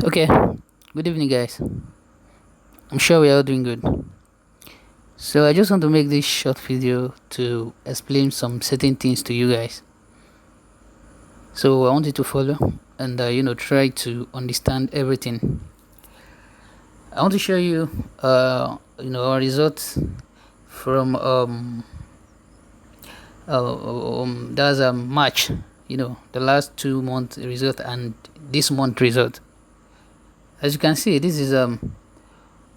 Okay, good evening, guys. I'm sure we're all doing good. So, I just want to make this short video to explain some certain things to you guys. So, I want you to follow and try to understand everything. I want to show you our results from that's March. The last 2 months result and this month result. As you can see, this is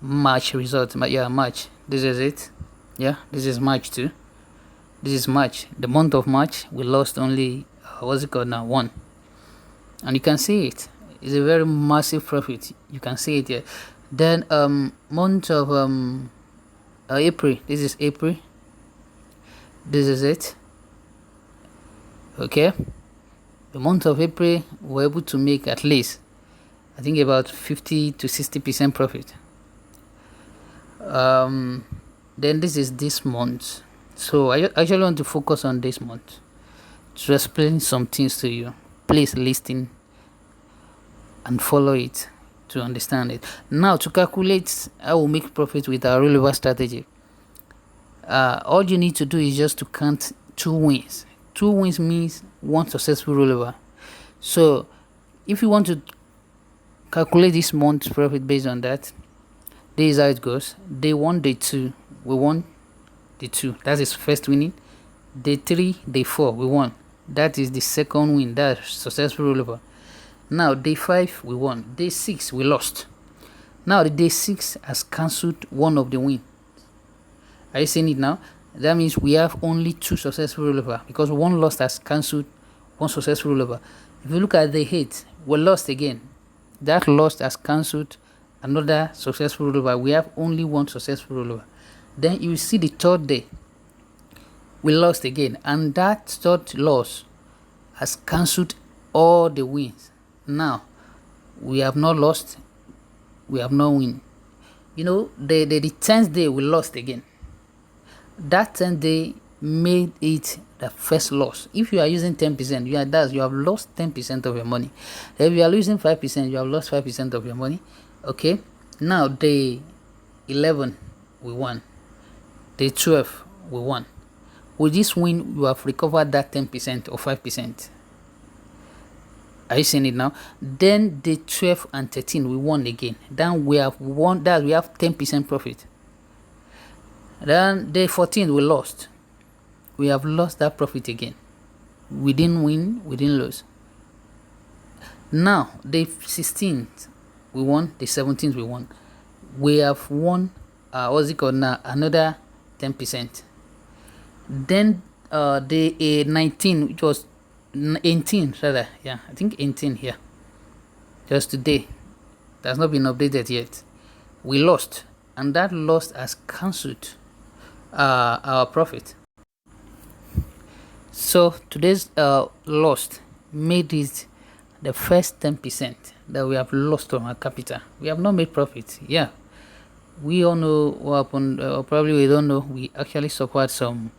March result. Yeah, March. This is it. Yeah, this is March too. This is March. The month of March, we lost only what's it called now? One, and you can see it. It's a very massive profit. You can see it here. Then month of April. This is April. This is it. Okay. The month of April, we're able to make at least, I think, about 50 to 60% profit. Then this is this month. So I actually want to focus on this month to explain some things to you. Please listen and follow it to understand it. Now, to calculate how we make profit with our rollover strategy, all you need to do is just to count 2 wins. 2 wins means one successful rollover. So if you want to calculate this month's profit based on that, this is how it goes. Day 1, day 2, we won day 2. That is first winning. Day 3, day 4, we won. That is the second win. That's successful rollover. Now day 5, we won. Day 6, we lost. Now the day 6 has cancelled one of the wins. Are you seeing it now? That means we have only 2 successful rollover because one lost has cancelled one successful rollover. If you look at the 8, we lost again. That lost has cancelled another successful rollover. We have only one successful rollover. Then you see the third day, we lost again, and that third loss has cancelled all the wins. Now we have not lost, we have not win. The 10th day we lost again. That 10th day made it the first loss. If you are using 10%, you have lost 10% of your money. If you are losing 5%, you have lost 5% of your money. Okay. Now day 11, we won. Day 12, we won. With this win, you have recovered that 10% or 5%. Are you seeing it now? Then day 12 and 13, we won again. Then we have won that, we have 10% profit. Then day 14, we lost. We have lost that profit again. We didn't win, we didn't lose. Now day 16th, we won. Day 17th, we won. We have won what's it called now? Another 10%. Then day 19, which was 18 rather. Yeah, I think 18 here. Just today. It has not been updated yet. We lost, and that loss has cancelled our profit. So today's loss made it the first 10% that we have lost from our capital. We have not made profit. Yeah, we all know what happened, or probably we don't know. We actually suffered some,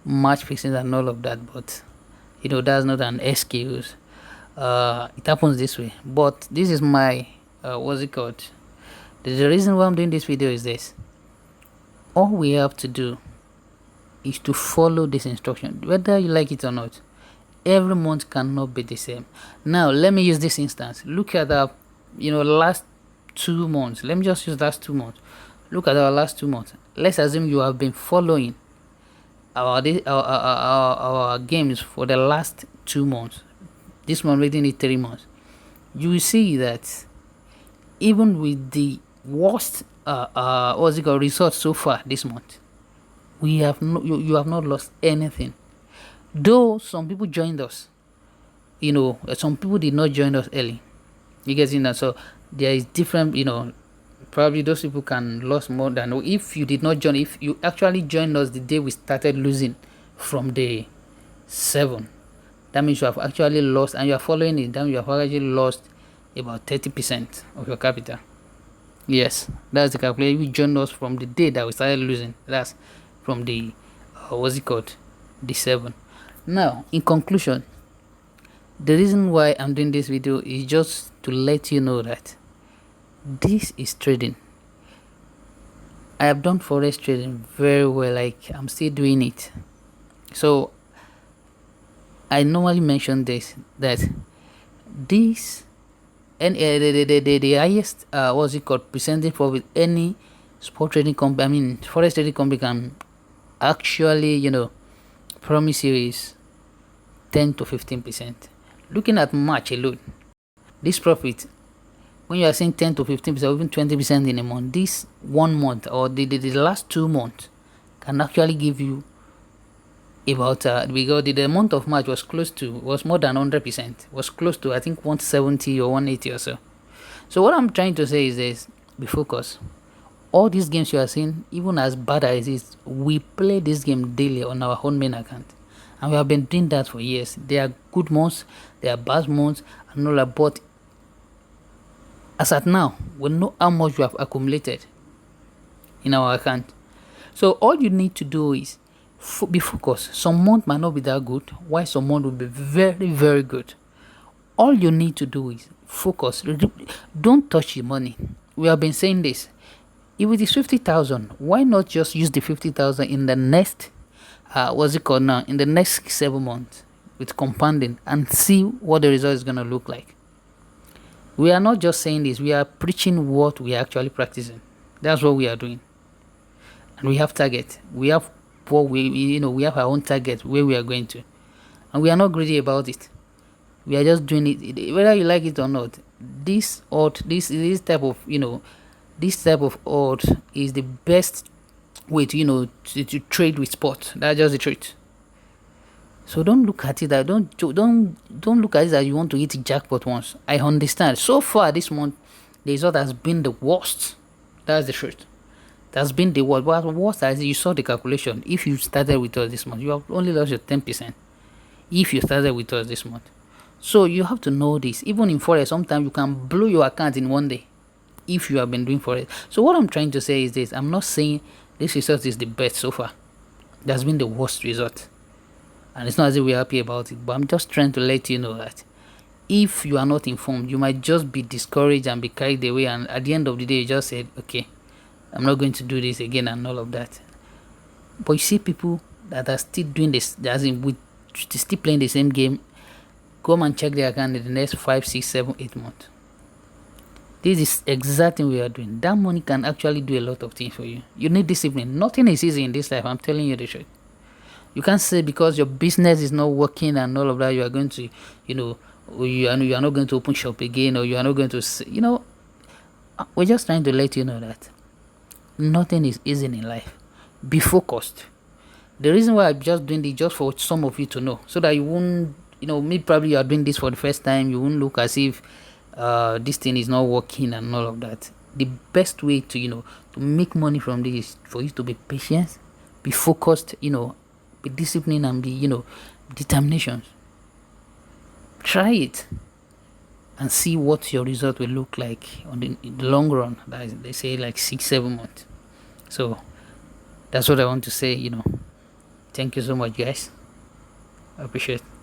match fixing and all of that, but that's not an excuse. It happens this way. But this is my what's it called? The reason why I'm doing this video is this. All we have to do is to follow this instruction, whether you like it or not. Every month cannot be the same. Now let me use this instance. Look at the last 2 months. Let me just use last 2 months. Look at our last 2 months. Let's assume you have been following our games for the last 2 months. This one making it 3 months. You will see that even with the worst results so far this month, we have you have not lost anything. Though some people joined us, some people did not join us early. You get in that? So there is different, probably those people can lose more than if you did not join. If you actually joined us the day we started losing from day 7, that means you have actually lost, and you are following it. Then you have actually lost about 30% of your capital. Yes, that's the calculation. You joined us from the day that we started losing. That's from the what's it called? The 7. Now, in conclusion, The reason why I'm doing this video is just to let you know that this is trading. I have done forex trading very well, like I'm still doing it. So I normally mention this, that this and the highest what's it called, presenting profit any sport trading company, I mean forex trading company can actually promise you is 10 to 15%. Looking at March alone, this profit, when you are saying 10 to 15% or even 20% in a month, this 1 month or the last 2 months can actually give you about because the month of March was more than 100%, was close to I think 170 or 180 or so. So what I'm trying to say is this: be focused. All these games you are seeing, even as bad as it is, we play this game daily on our own main account, and we have been doing that for years. There are good months, there are bad months, and all that, but as at now, we know how much we have accumulated in our account. So all you need to do is be focused. Some month might not be that good, while some month will be very, very good. All you need to do is focus. Don't touch your money. We have been saying this. If it is 50,000, why not just use the 50,000 in the next, what's it called now, in the next 7 months with compounding and see what the result is going to look like. We are not just saying this, we are preaching what we are actually practicing. That's what we are doing. And we have target. We have what we have our own target where we are going to. And we are not greedy about it. We are just doing it whether you like it or not. This type of odds is the best way to trade with sport. That's just the truth. So don't look at it that don't look at it that you want to hit jackpot once. I understand. So far this month, the result has been the worst. That's the truth. That's been the worst. But worst as you saw the calculation. If you started with us this month, you have only lost your 10%. If you started with us this month. So you have to know this. Even in forex, sometimes you can blow your account in one day if you have been doing forex. So what I'm trying to say is this: I'm not saying this result is the best so far. That's been the worst result. And it's not as if we're happy about it, but I'm just trying to let you know that if you are not informed, you might just be discouraged and be carried away, and at the end of the day you just said, okay, I'm not going to do this again and all of that. But you see people that are still doing this, as in with still playing the same game, come and check their account in the next 5, 6, 7, 8 months. This is exactly what we are doing. That money can actually do a lot of things for you. You need discipline. Nothing is easy in this life, I'm telling you the truth. You can't say because your business is not working and all of that, you are going to, you are not going to open shop again, or you are not going to, we're just trying to let you know that nothing is easy in life. Be focused. The reason why I'm just doing this just for some of you to know, so that you won't, maybe probably you are doing this for the first time, you won't look as if this thing is not working and all of that. The best way to make money from this is for you to be patient, be focused, be disciplined, and be determination. Try it and see what your result will look like in the long run. That is, they say like 6-7 months. So that's what I want to say. Thank you so much, guys. I appreciate it.